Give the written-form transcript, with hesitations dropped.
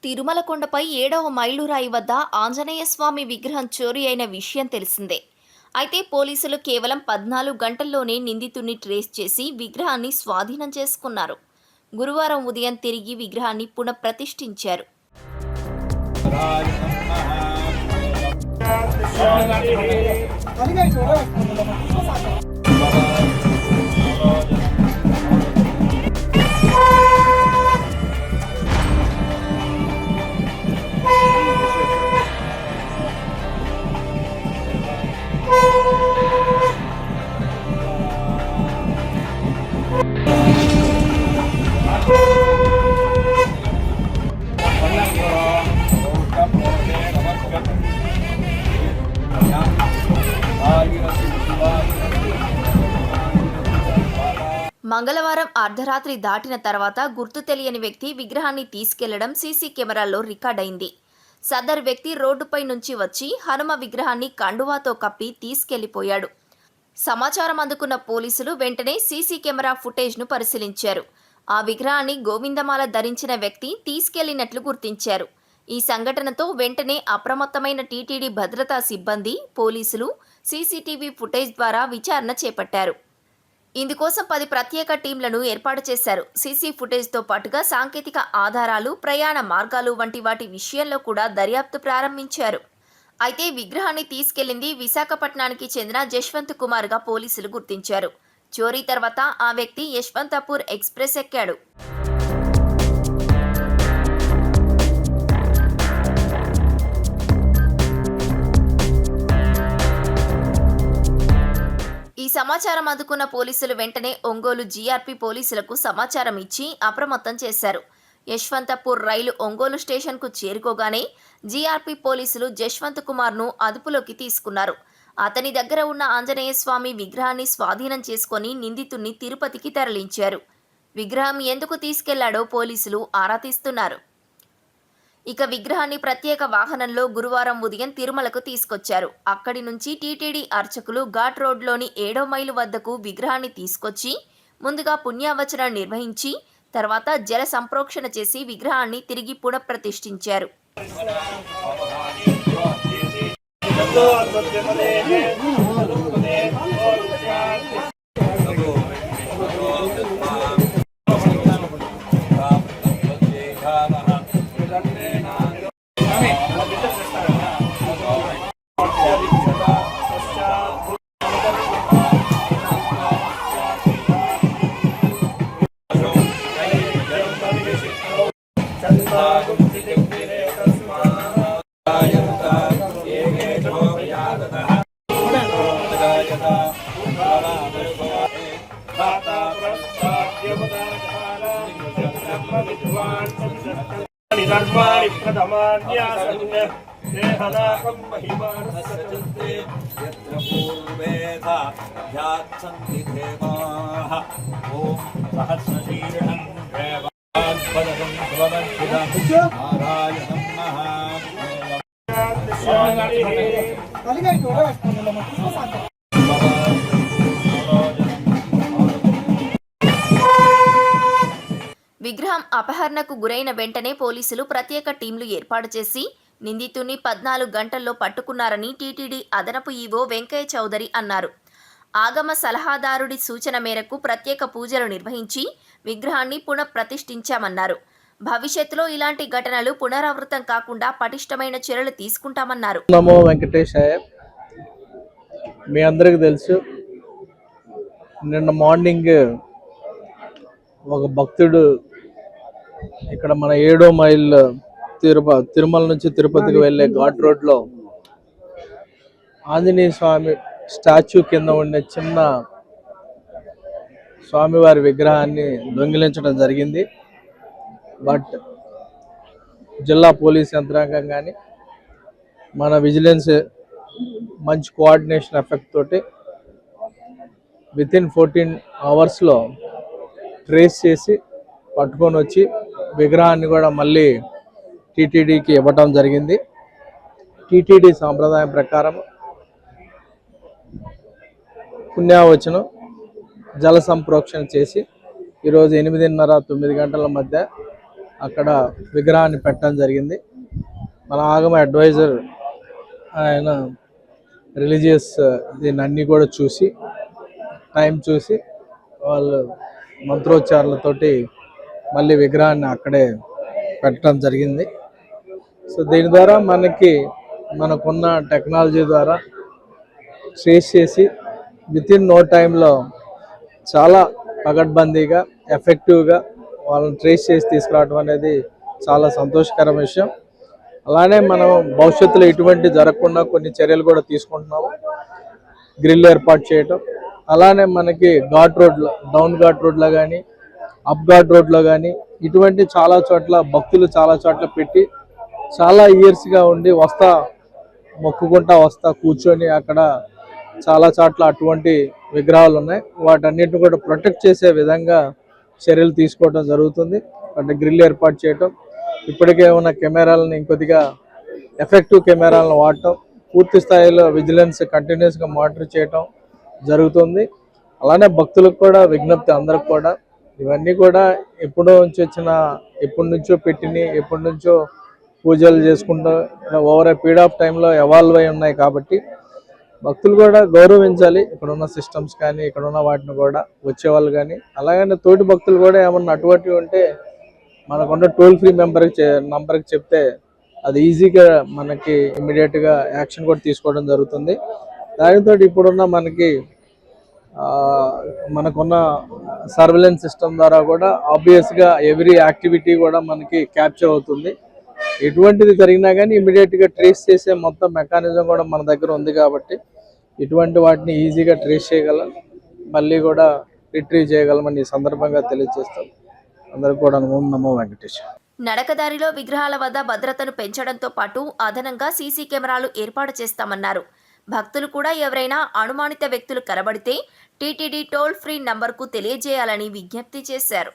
తిరుమల కొండపై 7వ మైలురాయి వద్ద ఆంజనేయ స్వామి విగ్రహం చోరీ అయిన విషయం తెలిసిందే. అయితే పోలీసులు కేవలం 14 గంటల్లోనే నిందితుడిని ట్రేస్ చేసి విగ్రహాన్ని స్వాధీనం చేసుకున్నారు. గురువారం ఉదయం తిరిగి విగ్రహాన్ని పునఃప్రతిష్ఠించారు. మంగళవారం అర్ధరాత్రి దాటిన తర్వాత గుర్తు తెలియని వ్యక్తి విగ్రహాన్ని తీసుకెళ్లడం సీసీ కెమెరాల్లో రికార్డైంది. సదర్ వ్యక్తి రోడ్డుపై నుంచి వచ్చి హనుమ విగ్రహాన్ని కండువాతో కప్పి తీసుకెళ్లిపోయాడు. సమాచారం అందుకున్న పోలీసులు వెంటనే సీసీ కెమెరా ఫుటేజ్ను పరిశీలించారు. ఆ విగ్రహాన్ని గోవిందమాల ధరించిన వ్యక్తి తీసుకెళ్లినట్లు గుర్తించారు. ఈ సంఘటనతో వెంటనే అప్రమత్తమైన టీటీడీ భద్రతా సిబ్బంది, పోలీసులు సీసీటీవీ ఫుటేజ్ ద్వారా విచారణ చేపట్టారు. ఇందుకోసం 10 ప్రత్యేక టీంలను ఏర్పాటు చేశారు. సీసీ ఫుటేజ్తో పాటుగా సాంకేతిక ఆధారాలు, ప్రయాణ మార్గాలు వంటి వాటి విషయంలో కూడా దర్యాప్తు ప్రారంభించారు. అయితే విగ్రహాన్ని తీసుకెళ్లింది విశాఖపట్నానికి చెందిన జశ్వంత్ కుమార్గా పోలీసులు గుర్తించారు. చోరీ తర్వాత ఆ వ్యక్తి యశ్వంతపూర్ ఎక్స్ప్రెస్ ఎక్కాడు. ఈ సమాచారం అందుకున్న పోలీసులు వెంటనే ఒంగోలు జీఆర్పీ పోలీసులకు సమాచారం ఇచ్చి అప్రమత్తం చేశారు. యశ్వంతపూర్ రైలు ఒంగోలు స్టేషన్కు చేరుకోగానే జీఆర్పీ పోలీసులు జశ్వంత్ కుమార్ను అదుపులోకి తీసుకున్నారు. అతని దగ్గర ఉన్న ఆంజనేయ స్వామి విగ్రహాన్ని స్వాధీనం చేసుకుని నిందితుడిని తిరుపతికి తరలించారు. విగ్రహం ఎందుకు తీసుకెళ్లాడో పోలీసులు ఆరా తీస్తున్నారు. ఇక విగ్రహాన్ని ప్రత్యేక వాహనంలో గురువారం ఉదయం తిరుమలకు తీసుకొచ్చారు. అక్కడి నుంచి టీటీడీ అర్చకులు ఘాట్ రోడ్లోని 7వ మైలు వద్దకు విగ్రహాన్ని తీసుకొచ్చి ముందుగా పుణ్యావచనం నిర్వహించి తర్వాత జల సంప్రోక్షణ చేసి విగ్రహాన్ని తిరిగి పునఃప్రతిష్ఠించారు. విగ్రహం అపహరణకు గురైన వెంటనే పోలీసులు ప్రత్యేక టీంలు ఏర్పాటు చేసి నిందితుడిని 14 గంటల్లో పట్టుకున్నారని టీటీడీ అదనపు ఈవో వెంకయ్య చౌదరి అన్నారు. ఆగమ సలహాదారుడి సూచన మేరకు ప్రత్యేక పూజలు నిర్వహించి విగ్రహాన్ని పునఃప్రతిష్ఠించామన్నారు. భవిష్యత్తులో ఇలాంటి ఘటనలు పునరావృతం కాకుండా పటిష్టమైన చర్యలు తీసుకుంటామన్నారు. నమో వెంకటేశాయ. మీ అందరికీ తెలుసు, నిన్న మార్నింగ్ ఒక భక్తుడు ఇక్కడ మన 7వ మైల్ తిరుమల నుంచి తిరుపతికి వెళ్ళే ఘాట్ రోడ్లో ఆంజనేయ స్వామి స్టాచ్యూ కింద ఉండే చిన్న స్వామివారి విగ్రహాన్ని దొంగిలించడం జరిగింది. బట్ జిల్లా పోలీస్ యంత్రాంగం కానీ మన విజిలెన్స్ మంచి కోఆర్డినేషన్ ఎఫెక్ట్ తోటి వితిన్ 14 అవర్స్లో ట్రేస్ చేసి పట్టుకొని వచ్చి విగ్రహాన్ని కూడా మళ్ళీ టీటీడీకి ఇవ్వటం జరిగింది. టీటీడీ సాంప్రదాయం ప్రకారం పుణ్యావచనం జల సంప్రోక్షణ చేసి ఈరోజు 8:30 9 గంటల మధ్య అక్కడ విగ్రహాన్ని పెట్టడం జరిగింది. మన ఆగమ అడ్వైజర్ ఆయన రిలీజియస్ దీన్ని అన్నీ కూడా చూసి టైం చూసి వాళ్ళు మంత్రోచ్చారణలతోటి మళ్ళీ విగ్రహాన్ని అక్కడే పెట్టడం జరిగింది. సో దీని ద్వారా మనకున్న టెక్నాలజీ ద్వారా ట్రేస్ చేసి వితిన్ నో టైంలో చాలా పగడ్బందీగా ఎఫెక్టివ్గా వాళ్ళని ట్రేస్ చేసి తీసుకురావడం అనేది చాలా సంతోషకర విషయం. అలానే మనం భవిష్యత్తులో ఇటువంటి జరగకుండా కొన్ని చర్యలు కూడా తీసుకుంటున్నాము. గ్రిల్ ఏర్పాటు చేయటం, అలానే మనకి ఘాట్ రోడ్లో డౌన్ ఘాట్ రోడ్లో కానీ అప్ ఘాట్ రోడ్లో కానీ ఇటువంటి చాలా చోట్ల భక్తులు చాలా చోట్ల పెట్టి చాలా ఇయర్స్గా ఉండి మొక్కుకుంటా కూర్చొని అక్కడ చాలా చోట్ల అటువంటి విగ్రహాలు ఉన్నాయి. వాటన్నిటిని కూడా ప్రొటెక్ట్ చేసే విధంగా చర్యలు తీసుకోవడం జరుగుతుంది. అంటే గ్రిల్ ఏర్పాటు చేయటం, ఇప్పటికే ఉన్న కెమెరాలను ఇంకొద్దిగా ఎఫెక్టివ్ కెమెరాలను వాడటం, పూర్తి స్థాయిలో విజిలెన్స్ కంటిన్యూస్గా మానిటర్ చేయటం జరుగుతుంది. అలానే భక్తులకు కూడా విజ్ఞప్తి, అందరికి కూడా ఇవన్నీ కూడా ఎప్పటి నుంచో ఎప్పటి నుంచో పూజలు చేసుకుంటూ ఓవర్ ఏ పీరియడ్ ఆఫ్ టైంలో ఎవాల్వ్ అయి ఉన్నాయి. కాబట్టి భక్తులు కూడా గౌరవించాలి ఇక్కడ ఉన్న సిస్టమ్స్ కానీ, ఇక్కడ ఉన్న వాటిని కూడా వచ్చేవాళ్ళు కానీ. అలాగనే తోటి భక్తులు కూడా ఏమన్నా అటువంటివి ఉంటే మనకున్న టోల్ ఫ్రీ నంబర్కి చెప్తే అది ఈజీగా మనకి ఇమ్మీడియట్గా యాక్షన్ కూడా తీసుకోవడం జరుగుతుంది. దానితో ఇప్పుడున్న మనకున్న సర్వేలెన్స్ సిస్టమ్ ద్వారా కూడా ఆబ్వియస్గా ఎవ్రీ యాక్టివిటీ కూడా మనకి క్యాప్చర్ అవుతుంది. ఎటువంటిది జరిగినా కానీ ఇమ్మీడియట్గా ట్రేస్ చేసే మొత్తం మెకానిజం కూడా మన దగ్గర ఉంది. కాబట్టి ఇటువంటి వాటిని ఈజీగా ట్రేస్ చేయగలం, మళ్ళీ కూడా రిట్రీవ్ చేయగలమని ఈ సందర్భంగా తెలియజేస్తాం. అందరికీ కూడా నమో వెంకటేష్. నడకదారిలో విగ్రహాల వద్ద భద్రతను పెంచడంతో పాటు అదనంగా సీసీ కెమెరాలు ఏర్పాటు చేస్తామన్నారు. భక్తులు కూడా ఎవరైనా అనుమానిత వ్యక్తులు కనబడితే టీటీడీ టోల్ ఫ్రీ నంబర్కు తెలియజేయాలని విజ్ఞప్తి చేశారు.